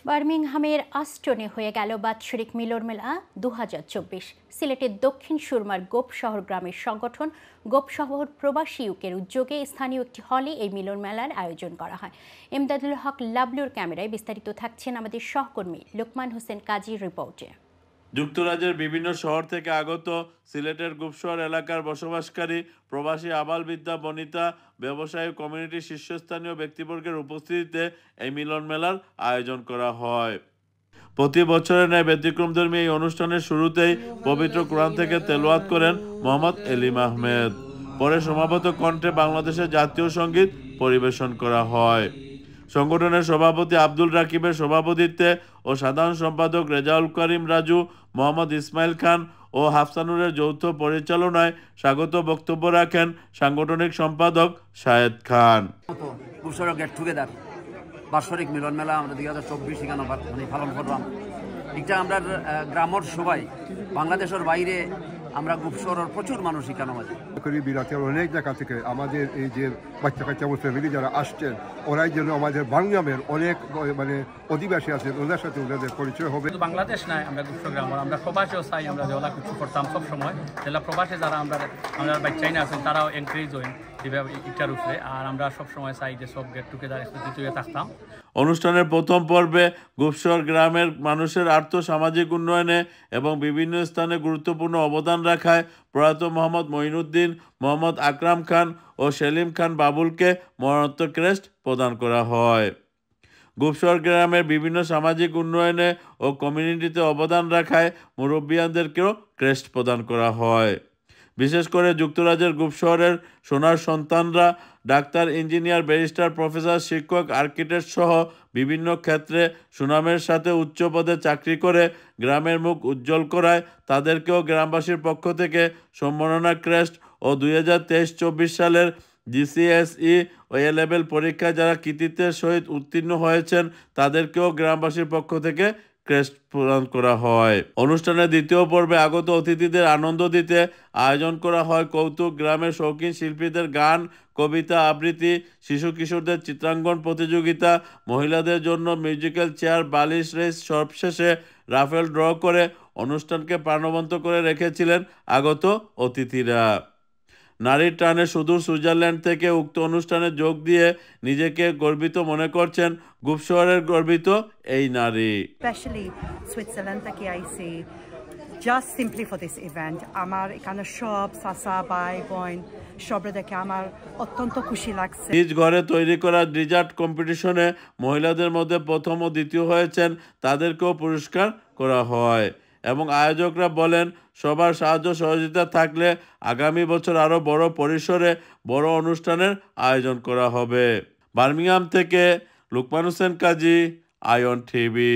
বার্মিংহামের আস্টনে হয়ে গেল বাৎসরিক মিলন মেলা 2024। সিলেটের দক্ষিণ সুরমার গোপ শহর গ্রামের সংগঠন গোপ শহর প্রবাসী ইউকের উদ্যোগে স্থানীয় একটি হলে এই মিলন মেলার আয়োজন করা হয়। এমদাদুল হক লাবলুর ক্যামেরায় বিস্তারিত থাকছেন আমাদের সহকর্মী লোকমান হোসেন কাজীর রিপোর্টে। যুক্তরাজ্যের বিভিন্ন শহর থেকে আগত সিলেটের গুপশহর এলাকার বসবাসকারী প্রবাসী আবাল-বৃদ্ধা বনিতা ব্যবসায়ী কমিউনিটির শীর্ষস্থানীয় ব্যক্তিবর্গের উপস্থিতিতে এই মিলন মেলার আয়োজন করা হয়। প্রতি বছরের ন্যায় ব্যতিক্রমধর্মী এই অনুষ্ঠানের শুরুতেই পবিত্র কোরআন থেকে তেলাওয়াত করেন মোহাম্মদ এলিম আহমেদ। পরে সমাবেত কণ্ঠে বাংলাদেশের জাতীয় সঙ্গীত পরিবেশন করা হয়। সংগঠনের সভাপতি আব্দুল রাকিবের সভাপতিত্বে ও সাধারণ সম্পাদক রেজাউল করিম রাজু, মোহাম্মদ ইসমাইল খান ও হাফসানুরের যৌথ পরিচালনায় স্বাগত বক্তব্য রাখেন সাংগঠনিক সম্পাদক শাহেদ খান। গেট টুগেদার বাৎসরিক মিলন মেলা আমরা 2024 এখানে পালন করলাম। এটা আমরা গ্রামের সবাই বাংলাদেশের বাইরে আমরা গুপশহরের প্রচুর মানুষ এখানে মাঝে বিরাটের অনেক জায়গা থেকে আমাদের এই যে বাচ্চা কাচ্চা ফ্যামিলি যারা আসছেন ওরাই যেন আমাদের বাংলামের অনেক অধিবাসী আছেন ওদের সাথে ওদের পরিচয় হবে। বাংলাদেশ নাই আমরা গুপশহর গ্রামের আমরা প্রবাসীও চাই আমরা যেগুলা কিছু করতাম সব সময় যেগুলা প্রবাসী যারা আমরা বাচ্চাই না আছেন তারাও এনকারেজ হইন এটার উপরে আর আমরা সবসময় চাই যে সব গেট টুগেদার একসাথে থাকতাম। অনুষ্ঠানের প্রথম পর্বে গুপশহর গ্রামের মানুষের আর্থ-সামাজিক উন্নয়নে এবং বিভিন্ন স্থানে গুরুত্বপূর্ণ অবদান রাখায় প্রয়াত মোহাম্মদ মঈনুদ্দিন, মোহাম্মদ আকরাম খান ও সেলিম খান বাবুলকে মরণোত্তর ক্রেস্ট প্রদান করা হয়। গুপশহর গ্রামের বিভিন্ন সামাজিক উন্নয়নে ও কমিউনিটিতে অবদান রাখায় মুরব্বিয়ানদেরকেও ক্রেস্ট প্রদান করা হয়। বিশেষ করে যুক্তরাজ্যের গুপশহরের সোনার সন্তানরা ডাক্তার, ইঞ্জিনিয়ার, ব্যারিস্টার, প্রফেসর, শিক্ষক, আর্কিটেক্ট সহ বিভিন্ন ক্ষেত্রে সুনামের সাথে উচ্চ পদে চাকরি করে গ্রামের মুখ উজ্জ্বল করায় তাদেরকেও গ্রামবাসীর পক্ষ থেকে সম্মাননা ক্রেস্ট ও 2023-24 সালের GCSE ও A লেভেল পরীক্ষায় যারা কৃতিত্বের সহিত উত্তীর্ণ হয়েছেন তাদেরকেও গ্রামবাসীর পক্ষ থেকে ক্রেস্ট প্রদান করা হয়। অনুষ্ঠানের দ্বিতীয় পর্বে আগত অতিথিদের আনন্দ দিতে আয়োজন করা হয় কৌতুক, গ্রামের শৌখিন শিল্পীদের গান, কবিতা আবৃত্তি, শিশু কিশোরদের চিত্রাঙ্কন প্রতিযোগিতা, মহিলাদের জন্য মিউজিক্যাল চেয়ার, বালিশ রেস, সবশেষে রাফেল ড্র করে অনুষ্ঠানকে প্রাণবন্ত করে রেখেছিলেন আগত অতিথিরা। নারীর টানে সুদূর সুইজারল্যান্ড থেকে উক্ত অনুষ্ঠানে যোগ দিয়ে নিজেকে গর্বিত মনে করছেন গুপশহরের গর্বিত এই নারী। স্পেশালি সুইজারল্যান্ড থেকে আইসি just simply for this event. আমার এখানে সব চাচা ভাই বোন সবরে দেখে আমার অত্যন্ত খুশি লাগছে। নিজ ঘরে তৈরি করা ডিজার্ট কম্পিটিশনে মহিলাদের মধ্যে প্রথম ও দ্বিতীয় হয়েছেন তাদেরকেও পুরস্কার করা হয় এবং আয়োজকরা বলেন সবার সাহায্য সহযোগিতা থাকলে আগামী বছর আরও বড় পরিসরে বড় অনুষ্ঠানের আয়োজন করা হবে। বার্মিংহাম থেকে লোকমান হোসেন কাজী, আয়ন টিভি।